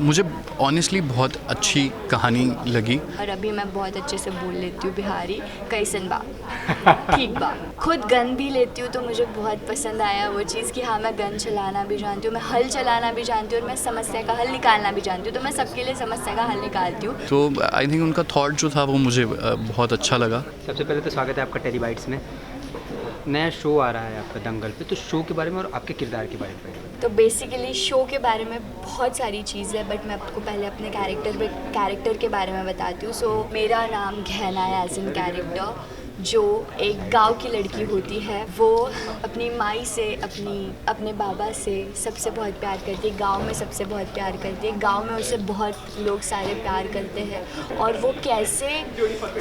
मुझे ऑनेस्टली बहुत अच्छी कहानी लगी। और अभी मैं बहुत अच्छे से बोल लेती हूँ बिहारी, कैसन बा, ठीक बा। खुद गन भी लेती हूँ तो मुझे बहुत पसंद आया वो चीज़ कि हाँ, मैं गन चलाना भी जानती हूँ, मैं हल चलाना भी जानती हूँ और मैं समस्या का हल निकालना भी जानती हूँ, तो मैं सबके लिए समस्या का हल निकालती हूँ। तो आई थिंक उनका थॉट जो था वो मुझे बहुत अच्छा लगा। सबसे पहले तो स्वागत है आपका टेलीबाइट्स में। नया शो आ रहा है आपका दंगल पे, तो शो के बारे में और आपके किरदार के बारे में। तो बेसिकली शो के बारे में बहुत सारी चीज़ है, बट मैं आपको पहले अपने कैरेक्टर के बारे में बताती हूँ। सो मेरा नाम घैना है एज इन कैरेक्टर, जो एक गांव की लड़की होती है। वो अपनी माई से, अपने बाबा से सबसे बहुत प्यार करती है, गांव में सबसे बहुत प्यार करती है, गांव में उसे बहुत लोग सारे प्यार करते हैं। और वो कैसे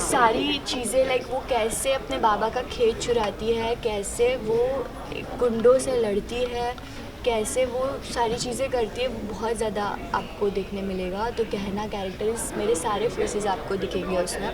सारी चीज़ें लाइक वो कैसे अपने बाबा का खेत चुराती है, कैसे वो गुंडों से लड़ती है, कैसे वो सारी चीज़ें करती है, वो बहुत ज़्यादा आपको देखने मिलेगा। तो कहना कैरेक्टर्स मेरे सारे फेसेस आपको दिखेंगे उसमें,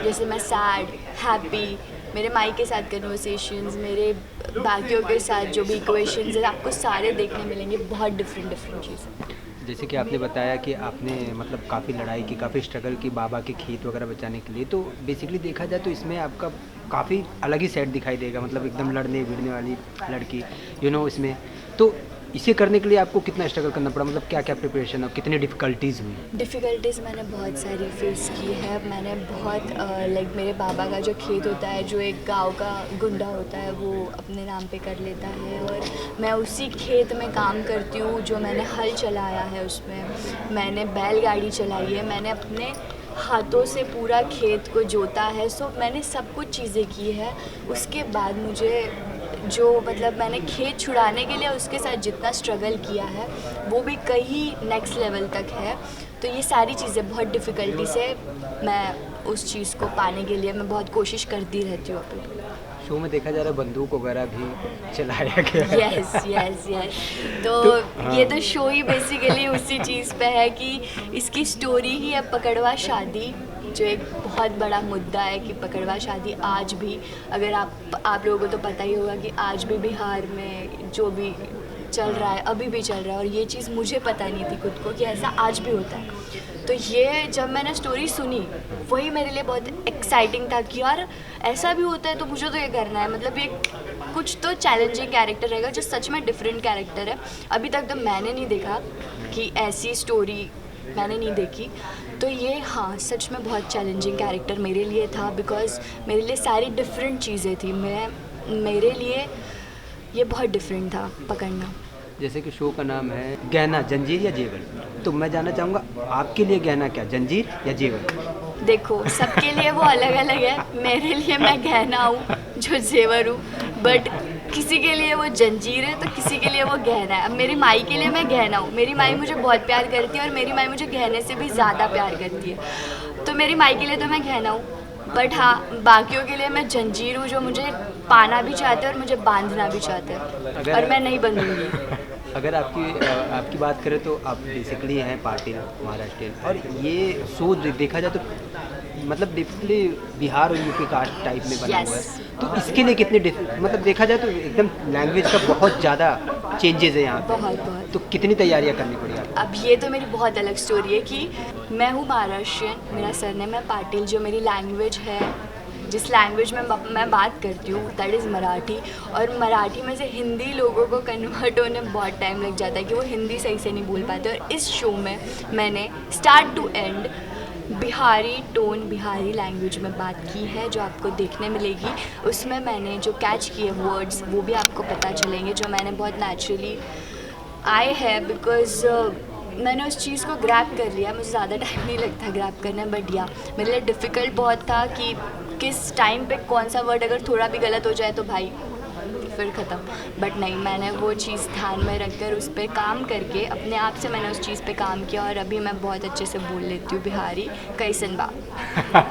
जैसे मैं सैड, हैप्पी, मेरे माई के साथ कन्वर्सेशंस, मेरे बाकियों के साथ जो भी इक्वेशंस है, आपको सारे देखने मिलेंगे, बहुत डिफरेंट चीज़ें। जैसे कि आपने बताया कि आपने मतलब काफ़ी लड़ाई की, काफ़ी स्ट्रगल की बाबा के खेत वगैरह बचाने के लिए, तो बेसिकली देखा जाए तो इसमें आपका काफ़ी अलग ही सेट दिखाई देगा, मतलब एकदम लड़ने भिड़ने वाली लड़की इसमें। तो इसे करने के लिए आपको कितना स्ट्रगल करना पड़ा, मतलब क्या क्या प्रिपरेशन और कितनी डिफ़िकल्टीज़ हुई? डिफ़िकल्टीज़ मैंने बहुत सारी फेस की है। मैंने बहुत लाइक मेरे बाबा का जो खेत होता है, जो एक गांव का गुंडा होता है, वो अपने नाम पे कर लेता है और मैं उसी खेत में काम करती हूँ। जो मैंने हल चलाया है उसमें मैंने बैलगाड़ी चलाई है, मैंने अपने हाथों से पूरा खेत को जोता है। सो मैंने सब कुछ चीज़ें की है। उसके बाद मुझे जो मतलब मैंने खेत छुड़ाने के लिए उसके साथ जितना स्ट्रगल किया है वो भी कहीं नेक्स्ट लेवल तक है। तो ये सारी चीज़ें बहुत डिफ़िकल्टी से मैं उस चीज़ को पाने के लिए मैं बहुत कोशिश करती रहती हूँ अपनी। शो में देखा जा रहा है बंदूक वगैरह भी चलाया गया है। यस। तो ये तो शो ही बेसिकली उसी चीज़ पे है कि इसकी स्टोरी ही है पकड़वा शादी, जो एक बहुत बड़ा मुद्दा है कि पकड़वा शादी आज भी, अगर आप लोगों को तो पता ही होगा कि आज भी बिहार में जो भी चल रहा है अभी भी चल रहा है। और ये चीज़ मुझे पता नहीं थी खुद को कि ऐसा आज भी होता है। तो ये जब मैंने स्टोरी सुनी वही मेरे लिए बहुत एक्साइटिंग था कि यार ऐसा भी होता है, तो मुझे तो ये करना है। मतलब ये कुछ तो चैलेंजिंग कैरेक्टर रहेगा जो सच में डिफरेंट कैरेक्टर है। अभी तक तो मैंने नहीं देखा कि ऐसी स्टोरी मैंने नहीं देखी। तो ये हाँ सच में बहुत चैलेंजिंग कैरेक्टर मेरे लिए था, बिकॉज मेरे लिए सारी डिफरेंट चीज़ें थी। मेरे लिए ये बहुत डिफरेंट था पकड़ना। जैसे कि शो का नाम है गहना, जंजीर या जेवर, तो मैं जानना चाहूँगा आपके लिए गहना क्या, जंजीर या जेवर? देखो सबके लिए वो अलग अलग है। मेरे लिए मैं गहना हूँ जो जेवर हूँ, बट किसी के लिए वो जंजीर है तो किसी के लिए वो गहना है। अब मेरी माई के लिए मैं गहना हूँ। मेरी माई मुझे बहुत प्यार करती है और मेरी माई मुझे गहने से भी ज़्यादा प्यार करती है। तो मेरी माई के लिए तो मैं गहना हूँ, बट हाँ बाकियों के लिए मैं जंजीर हूँ, जो मुझे पाना भी चाहते हैं और मुझे बांधना भी चाहते हैं, और मैं नहीं बंधूंगी। अगर आपकी बात करें तो आप बेसिकली हैं पाटिल, महाराष्ट्रियन, और ये शो देखा जाए तो मतलब डिफरेंटली बिहार और यूपी कास्ट टाइप में बना हुआ है। तो इसके लिए कितने मतलब देखा जाए तो एकदम लैंग्वेज का बहुत ज़्यादा चेंजेस है यहाँ पे। बहुत। तो कितनी तैयारियाँ करनी पड़ी आपको? अब ये तो मेरी बहुत अलग स्टोरी है कि मैं हूँ महाराष्ट्रियन, मेरा सरनेम है पाटिल, जो मेरी लैंग्वेज है, जिस लैंग्वेज में मैं बात करती हूँ दैट इज़ मराठी। और मराठी में से हिंदी लोगों को कन्वर्ट होने बहुत टाइम लग जाता है कि वो हिंदी सही से नहीं बोल पाते। और इस शो में मैंने start to end Bihari tone, Bihari language में बात की है, जो आपको देखने मिलेगी। उसमें मैंने जो कैच किए वर्ड्स वो भी आपको पता चलेंगे, जो मैंने बहुत नेचुरली आए हैं, बिकॉज मैंने उस चीज़ को ग्रैब कर लिया। मुझे ज़्यादा टाइम नहीं लगता ग्रैब करने, बट या मेरे लिए डिफ़िकल्ट बहुत था कि किस टाइम पे कौन सा वर्ड अगर थोड़ा भी गलत हो जाए तो भाई फिर ख़त्म। बट नहीं, मैंने वो चीज़ ध्यान में रखकर उस पर काम करके अपने आप से मैंने उस चीज़ पे काम किया, और अभी मैं बहुत अच्छे से बोल लेती हूँ बिहारी, कैसन बा,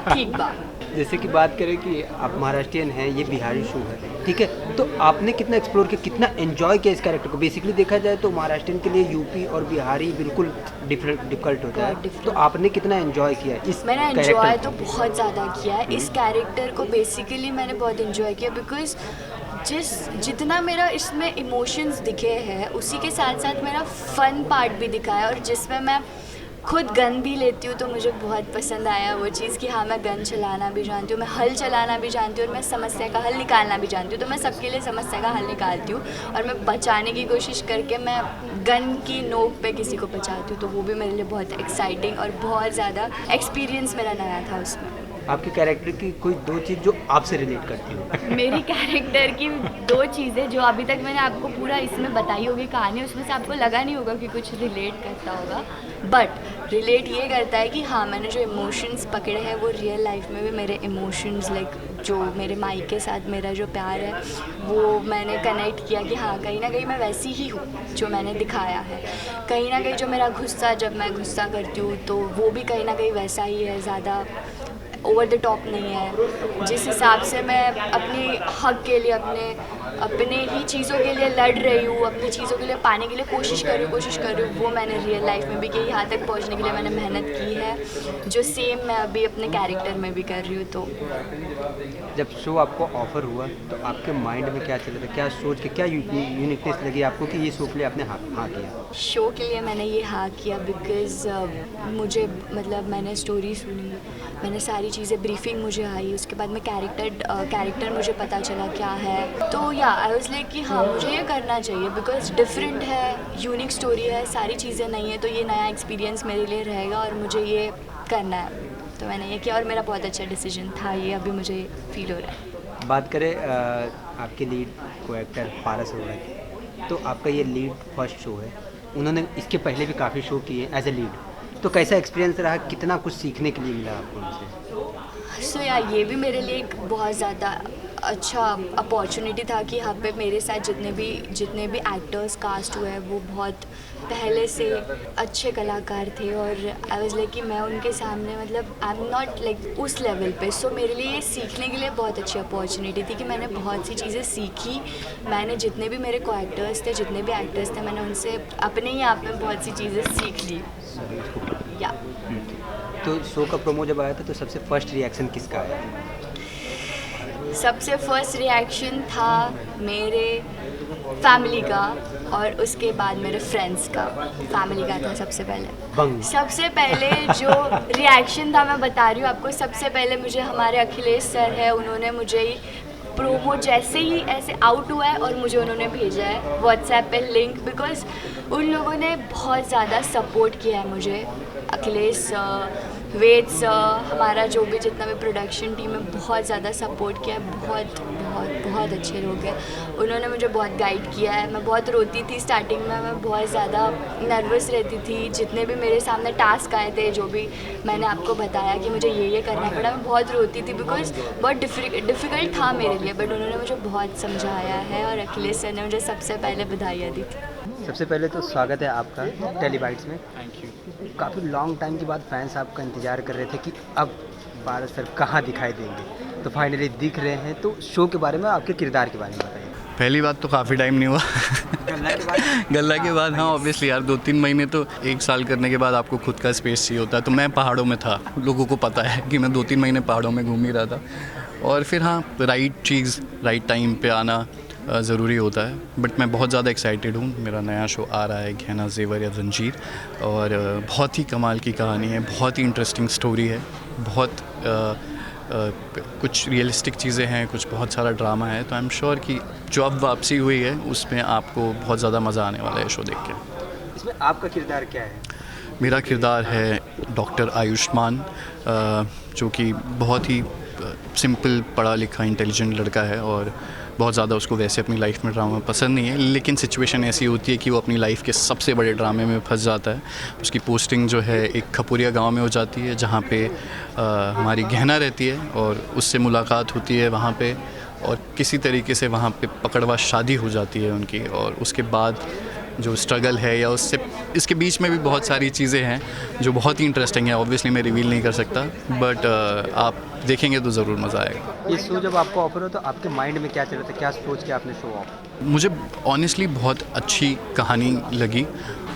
ठीक बा। जैसे कि बात करें कि आप महाराष्ट्रियन हैं, ये बिहारी शो है, ठीक है, तो आपने कितना एक्सप्लोर किया, कितना एंजॉय किया इस कैरेक्टर को? बेसिकली देखा जाए तो महाराष्ट्रियन के लिए यूपी और बिहारी बिल्कुल डिफिकल्ट होता है, तो आपने कितना एंजॉय किया इस? मैंने एंजॉय तो बहुत ज़्यादा किया है इस कैरेक्टर को। बेसिकली मैंने बहुत एंजॉय किया, बिकॉज जितना मेरा इसमें इमोशंस दिखे हैं उसी के साथ साथ मेरा फ़न पार्ट भी दिखा है, और जिसमें मैं खुद गन भी लेती हूँ तो मुझे बहुत पसंद आया वो चीज़ कि हाँ मैं गन चलाना भी जानती हूँ, मैं हल चलाना भी जानती हूँ और मैं समस्या का हल निकालना भी जानती हूँ। तो मैं सबके लिए समस्या का हल निकालती हूँ और मैं बचाने की कोशिश करके मैं गन की नोक पे किसी को बचाती हूँ। तो वो भी मेरे लिए बहुत एक्साइटिंग और बहुत ज़्यादा एक्सपीरियंस मेरा नया था उसमें। आपके कैरेक्टर की कोई 2 चीज़ जो आपसे रिलेट करती हो? मेरी कैरेक्टर की 2 चीज़ें जो अभी तक मैंने आपको पूरा इसमें बताई होगी कहानी, उसमें से आपको लगा नहीं होगा कि कुछ रिलेट करता होगा, बट रिलेट ये करता है कि हाँ मैंने जो इमोशंस पकड़े हैं वो रियल लाइफ में भी मेरे इमोशंस लाइक जो मेरे माई के साथ मेरा जो प्यार है वो मैंने कनेक्ट किया कि हाँ कहीं ना कहीं मैं वैसी ही हूँ जो मैंने दिखाया है। कहीं ना कहीं जो मेरा गुस्सा, जब मैं गुस्सा करती हूँ तो वो भी कहीं ना कहीं वैसा ही है, ज़्यादा ओवर द टॉप नहीं है। जिस हिसाब से मैं अपनी हक के लिए अपने ही चीज़ों के लिए लड़ रही हूँ, अपनी चीज़ों के लिए पाने के लिए कोशिश कर रही हूँ, वो मैंने रियल लाइफ में भी की। यहाँ तक पहुँचने के लिए मैंने मेहनत की है जो सेम मैं अभी अपने कैरेक्टर में भी कर रही हूँ। तो जब शो आपको ऑफर हुआ तो आपके माइंड में क्या चल रहा था, क्या सोच के, क्या यूनिकनेस लगी आपको कि ये शो के लिए आपने हाँ किया? शो के लिए मैंने ये हाँ किया बिकॉज़ मुझे मतलब मैंने स्टोरी सुनी, मैंने सारी चीज़ें, ब्रीफिंग मुझे आई, उसके बाद में कैरेक्टर मुझे पता चला क्या है। तो या आई वाज लाइक कि हाँ मुझे ये करना चाहिए बिकॉज़ डिफरेंट है, यूनिक स्टोरी है, सारी चीज़ें नहीं है, तो ये नया एक्सपीरियंस मेरे लिए रहेगा और मुझे ये करना है। तो मैंने ये किया और मेरा बहुत अच्छा डिसीजन था ये, अभी मुझे फील हो रहा है। बात करें आपके लीड को एक्टर पारस अरोड़ा की, तो आपका ये लीड फर्स्ट शो है। उन्होंने इसके पहले भी काफ़ी शो किए एज ए लीड, तो कैसा एक्सपीरियंस रहा, कितना कुछ सीखने के लिए मिला आपको उनसे? सो या ये भी मेरे लिए एक बहुत ज़्यादा अच्छा अपॉर्चुनिटी था कि यहाँ पे मेरे साथ जितने भी एक्टर्स कास्ट हुए हैं वो बहुत पहले से अच्छे कलाकार थे और आई वाज लाइक कि मैं उनके सामने मतलब आई एम नॉट लाइक उस लेवल पे। सो मेरे लिए ये सीखने के लिए बहुत अच्छी अपॉर्चुनिटी थी कि मैंने बहुत सी चीज़ें सीखी। मैंने जितने भी मेरे को एक्टर्स थे, जितने भी एक्टर्स थे, मैंने उनसे अपने ही आप में बहुत सी चीज़ें सीख ली। या तो शो का प्रोमो जब आया था तो सबसे फर्स्ट रिएक्शन किसका आया? सबसे फर्स्ट रिएक्शन था मेरे फैमिली का और उसके बाद मेरे फ्रेंड्स का। फैमिली का था सबसे पहले। सबसे पहले जो रिएक्शन था मैं बता रही हूँ आपको। सबसे पहले मुझे हमारे अखिलेश सर है, उन्होंने मुझे प्रोमो जैसे ही ऐसे आउट हुआ है और मुझे उन्होंने भेजा है व्हाट्सएप पे लिंक, बिकॉज़ उन लोगों ने बहुत ज़्यादा सपोर्ट किया है मुझे। अखिलेश वेद सर, हमारा जो भी जितना भी प्रोडक्शन टीम है, बहुत ज़्यादा सपोर्ट किया है। बहुत अच्छे लोग हैं। उन्होंने मुझे बहुत गाइड किया है। मैं बहुत रोती थी स्टार्टिंग में, मैं बहुत ज़्यादा नर्वस रहती थी। जितने भी मेरे सामने टास्क आए थे, जो भी मैंने आपको बताया कि मुझे ये करना पड़ा, मैं बहुत रोती थी बिकॉज बहुत डिफ़िकल्ट था मेरे लिए, बट उन्होंने मुझे बहुत समझाया है और अखिलेश सर ने मुझे सबसे पहले बधाइयाँ दी थी। सबसे पहले तो स्वागत है आपका टेलीबाइट्स में। Thank you. काफ़ी लॉन्ग टाइम के बाद फैंस आपका इंतज़ार कर रहे थे कि अब पारस सर कहाँ दिखाई देंगे, तो फाइनली दिख रहे हैं। तो शो के बारे में, आपके किरदार के बारे में बताइए। पहली बात तो काफ़ी टाइम नहीं हुआ। गल्ला के बाद हाँ ऑब्वियसली यार 2-3 महीने तो 1 साल करने के बाद आपको खुद का स्पेस चाहिए होता है। तो मैं पहाड़ों में था, लोगों को पता है कि मैं 2-3 महीने पहाड़ों में घूम ही रहा था। और फिर हाँ राइट चीज़ राइट टाइम पे आना ज़रूरी होता है। बट मैं बहुत ज़्यादा एक्साइटेड हूँ। मेरा नया शो आ रहा है गहना ज़ेवर या जंजीर, और बहुत ही कमाल की कहानी है, बहुत ही इंटरेस्टिंग स्टोरी है, बहुत कुछ रियलिस्टिक चीज़ें हैं, कुछ बहुत सारा ड्रामा है। तो आई एम श्योर कि जो अब वापसी हुई है उसमें आपको बहुत ज़्यादा मज़ा आने वाला है शो देख के। इसमें आपका किरदार क्या है? मेरा किरदार है डॉक्टर आयुष्मान, जो कि बहुत ही सिंपल पढ़ा लिखा इंटेलिजेंट लड़का है और बहुत ज़्यादा उसको वैसे अपनी लाइफ में ड्रामा पसंद नहीं है, लेकिन सिचुएशन ऐसी होती है कि वो अपनी लाइफ के सबसे बड़े ड्रामे में फंस जाता है। उसकी पोस्टिंग जो है एक खपुरिया गांव में हो जाती है, जहाँ पे हमारी गहना रहती है और उससे मुलाकात होती है वहाँ पे, और किसी तरीके से वहाँ पे पकड़वा शादी हो जाती है उनकी। और उसके बाद जो स्ट्रगल है या उससे इसके बीच में भी बहुत सारी चीज़ें हैं जो बहुत ही इंटरेस्टिंग है। ऑब्वियसली मैं रिवील नहीं कर सकता, बट आप देखेंगे तो ज़रूर मज़ा आएगा। ये शो जब आपको ऑफर हो तो आपके माइंड में क्या चल रहा था, क्या सोच के आपने शो ऑफर? मुझे ऑनेस्टली बहुत अच्छी कहानी लगी,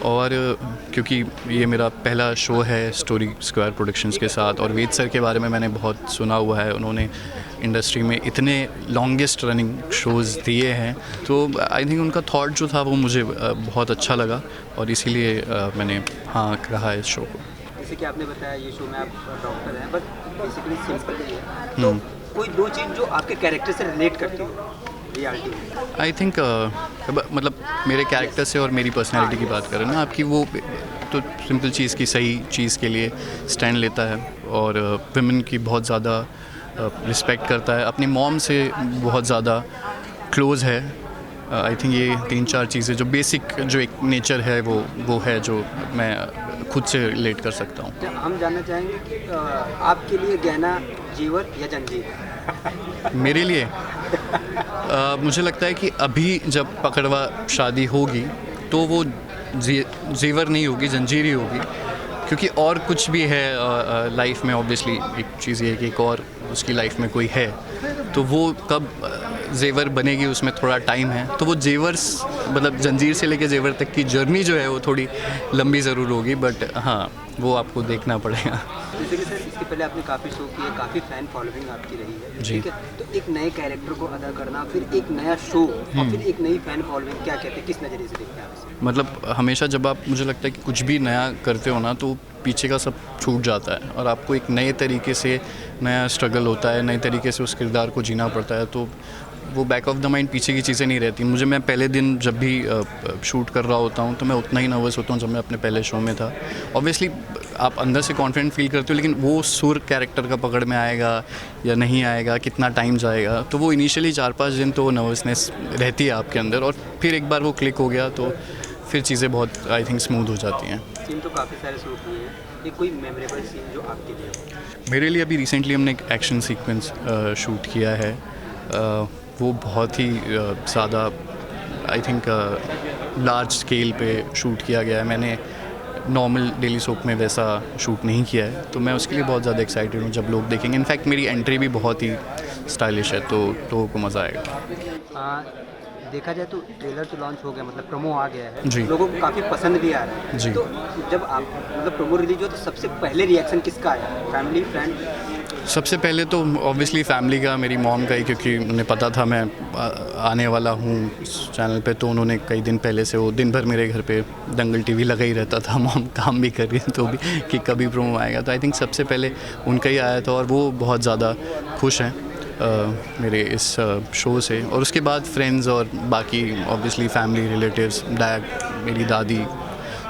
और क्योंकि ये मेरा पहला शो है स्टोरी स्क्वायर प्रोडक्शंस के साथ, और वेद सर के बारे में मैंने बहुत सुना हुआ है। उन्होंने इंडस्ट्री में इतने लॉन्गेस्ट रनिंग शोज़ दिए हैं, तो आई थिंक उनका थॉट जो था वो मुझे बहुत अच्छा लगा, और इसीलिए मैंने हाँ कहा इस शो को। जैसे कि आपने बताया ये शो में आप डॉक्टर हैं, बट बेसिकली सिंपल ही है, तो कोई दो चीज़ जो आपके कैरेक्टर से रिलेट करती हो रियलिटी में? आई थिंक मतलब मेरे कैरेक्टर से और मेरी पर्सनैलिटी की बात करें ना आपकी, वो तो सिंपल चीज़ की सही चीज़ के लिए स्टैंड लेता है और विमेन की बहुत ज़्यादा रिस्पेक्ट करता है, अपनी मॉम से बहुत ज़्यादा क्लोज़ है। आई थिंक ये 3-4 चीज़ें जो बेसिक जो एक नेचर है वो है जो मैं खुद से रिलेट कर सकता हूँ। हम जानना चाहेंगे कि आपके लिए गहना जेवर या जंजीर? मेरे लिए मुझे लगता है कि अभी जब पकड़वा शादी होगी तो वो जेवर नहीं होगी, जंजीर ही होगी, क्योंकि और कुछ भी है लाइफ में। ऑब्वियसली एक चीज़ ये है कि एक और उसकी लाइफ में कोई है, तो वो कब जेवर बनेगी उसमें थोड़ा टाइम है। तो वो जेवर मतलब जंजीर से लेके जेवर तक की जर्नी जो है वो थोड़ी लंबी ज़रूर होगी, बट हाँ वो आपको देखना पड़ेगा। जैसे कि सर इसके पहले आपने काफ़ी शो किए, काफ़ी फ़ैन फॉलोइंग आपकी रही है, जी। ठीक है, तो एक नए कैरेक्टर को अदा करना, फिर एक नया शो और फिर एक नई फ़ैन फॉलोइंग, क्या कहते हैं, किस नज़रिए से देखते हैं आप इसे? मतलब हमेशा जब आप, मुझे लगता है कि कुछ भी नया करते हो ना तो पीछे का सब छूट जाता है और आपको एक नए तरीके से नया स्ट्रगल होता है, नए तरीके से उस किरदार को जीना पड़ता है, तो वो बैक ऑफ द माइंड पीछे की चीज़ें नहीं रहती। मैं पहले दिन जब भी शूट कर रहा होता हूँ तो मैं उतना ही नर्वस होता हूँ जब मैं अपने पहले शो में था। ऑब्वियसली आप अंदर से कॉन्फिडेंट फील करते हो, लेकिन वो सुर कैरेक्टर का पकड़ में आएगा या नहीं आएगा, कितना टाइम जाएगा, तो वो इनिशियली 4-5 दिन तो नर्वसनेस रहती है आपके अंदर, और फिर एक बार वो क्लिक हो गया तो फिर चीज़ें बहुत आई थिंक स्मूथ हो जाती हैं। सीन तो काफ़ी सारे शो किए हैं, ये कोई मेमोरेबल सीन जो आपके लिए हो? मेरे लिए अभी रिसेंटली हमने एक एक्शन सीक्वेंस शूट किया है, वो बहुत ही ज़्यादा आई थिंक लार्ज स्केल पे शूट किया गया है। मैंने नॉर्मल डेली सोप में वैसा शूट नहीं किया है, तो मैं उसके लिए बहुत ज़्यादा एक्साइटेड हूँ जब लोग देखेंगे। इनफैक्ट मेरी एंट्री भी बहुत ही स्टाइलिश है, तो लोगों को मज़ा आएगा। देखा जाए तो ट्रेलर तो लॉन्च हो गया, मतलब प्रोमो आ गया है जी। लोगों को काफ़ी पसंद भी आ रहा है जी। तो जब आप मतलब प्रोमो रिलीज हो तो सबसे पहले रिएक्शन किसका आया, फैमिली, फ्रेंड? सबसे पहले तो ऑब्वियसली फैमिली का, मेरी मॉम का ही, क्योंकि उन्हें पता था मैं आने वाला हूँ इस चैनल पे, तो उन्होंने कई दिन पहले से, वो दिन भर मेरे घर पे दंगल टीवी लगा ही रहता था, मॉम काम भी कर रही थी तो भी कि कभी प्रोमो आएगा, तो आई थिंक सबसे पहले उनका ही आया था और वो बहुत ज़्यादा खुश हैं मेरे इस शो से। और उसके बाद फ्रेंड्स और बाकी ऑब्वियसली फैमिली, रिलेटिव्स, डैड, मेरी दादी,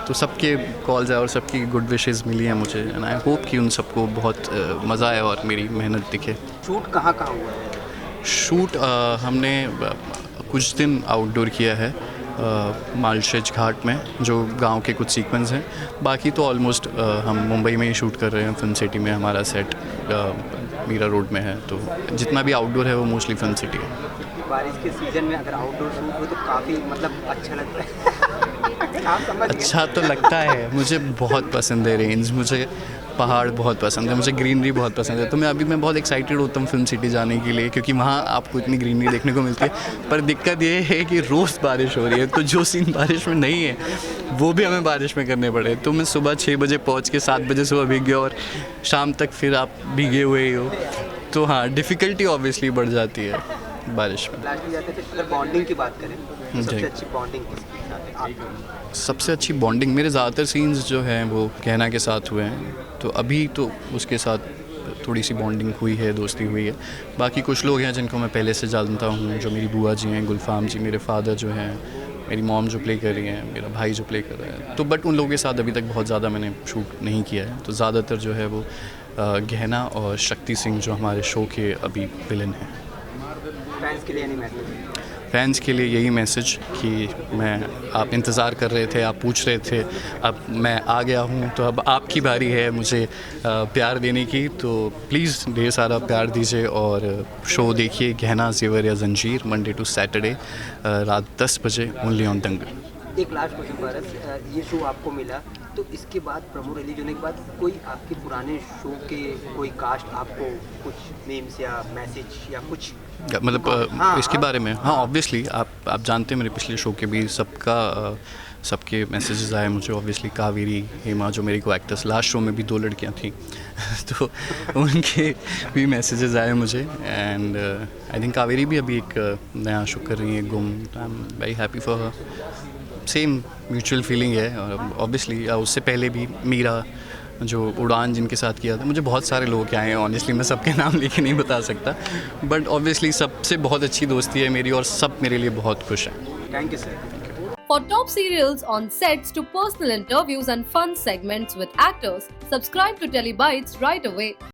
तो सबके कॉल्स आए और सबकी गुड विशेस मिली हैं मुझे, एंड आई होप कि उन सबको बहुत मज़ा आए और मेरी मेहनत दिखे। शूट कहाँ कहाँ हुआ है? शूट हमने कुछ दिन आउटडोर किया है, मालशेज घाट में, जो गांव के कुछ सीक्वेंस हैं, बाकी तो ऑलमोस्ट हम मुंबई में ही शूट कर रहे हैं। फिल्म सिटी में हमारा सेट मीरा रोड में है, तो जितना भी आउटडोर है वो मोस्टली फिल्म सिटी है। बारिश के सीज़न में अगर आउटडोर शूट हो तो काफ़ी मतलब अच्छा लगता है। आप समझ गए। अच्छा तो लगता है, मुझे बहुत पसंद है रेंज, मुझे पहाड़ बहुत पसंद है, मुझे ग्रीनरी बहुत पसंद है, तो मैं बहुत एक्साइटेड होता हूँ फिल्म सिटी जाने के लिए, क्योंकि वहाँ आपको इतनी ग्रीनरी देखने को मिलती है। पर दिक्कत ये है कि रोज़ बारिश हो रही है, तो जो सीन बारिश में नहीं है वो भी हमें बारिश में करने पड़े। तो मैं सुबह 6 बजे पहुँच के 7 बजे सुबह भीग गया और शाम तक फिर आप भीगे हुए ही हो, तो हाँ डिफ़िकल्टी ऑब्वियसली बढ़ जाती है बारिश में। लास्ट में जाते थे, अगर बॉन्डिंग की बात करें तो जी। सबसे अच्छी बॉन्डिंग किसके साथ है आपकी? सबसे अच्छी बॉन्डिंग मेरे ज़्यादातर सीन्स जो हैं वो कहना के साथ हुए हैं, तो अभी तो उसके साथ थोड़ी सी बॉन्डिंग हुई है, दोस्ती हुई है। बाकी कुछ लोग हैं जिनको मैं पहले से जानता हूँ, जो मेरी बुआ जी हैं, गुलफाम जी, मेरे फादर जो हैं, मेरी मॉम जो प्ले कर रही हैं, मेरा भाई जो प्ले कर रहा है, तो बट उन लोगों के साथ अभी तक बहुत ज़्यादा मैंने शूट नहीं किया है। तो ज़्यादातर जो है वो गहना और शक्ति सिंह जो हमारे शो के अभी विलन हैं। फैंस के लिए नहीं मैसेज? फैंस के लिए यही मैसेज कि आप इंतज़ार कर रहे थे, आप पूछ रहे थे, अब मैं आ गया हूँ, तो अब आपकी बारी है मुझे प्यार देने की, तो प्लीज़ ढेर सारा प्यार दीजिए और शो देखिए, गहना जेवर या जंजीर, मंडे टू सैटरडे रात 10 बजे ओनली ऑन दंगल। एक लास्ट क्वेश्चन पारस, ये शो आपको मिला तो इसके बाद प्रोमो रिलीज होने के बाद कोई आपके पुराने शो के कोई कास्ट आपको कुछ मीम्स या मैसेज या कुछ मतलब हाँ, इसके बारे में? हाँ ऑब्वियसली आप जानते हैं मेरे पिछले शो के भी सबके मैसेजेस आए मुझे। ऑब्वियसली कावेरी, हेमा जो मेरी को एक्टर्स, लास्ट शो में भी 2 लड़कियां थी तो उनके भी मैसेजेस आए मुझे, एंड आई थिंक कावेरी भी अभी एक नया शो कर रही है, गुम। I am very happy for her. Same mutual feeling है। और ऑब्वियसली उससे पहले भी मीरा जो उड़ान जिनके साथ किया था, मुझे बहुत सारे लोग के आए हैं ऑनेस्टली, मैं सबके नाम लेके नहीं बता सकता, बट ऑब्वियसली सबसे बहुत अच्छी दोस्ती है मेरी और सब मेरे लिए बहुत खुश हैं। Thank you sir. For top serials on sets to personal interviews and fun segments with actors, subscribe to Telebytes right away.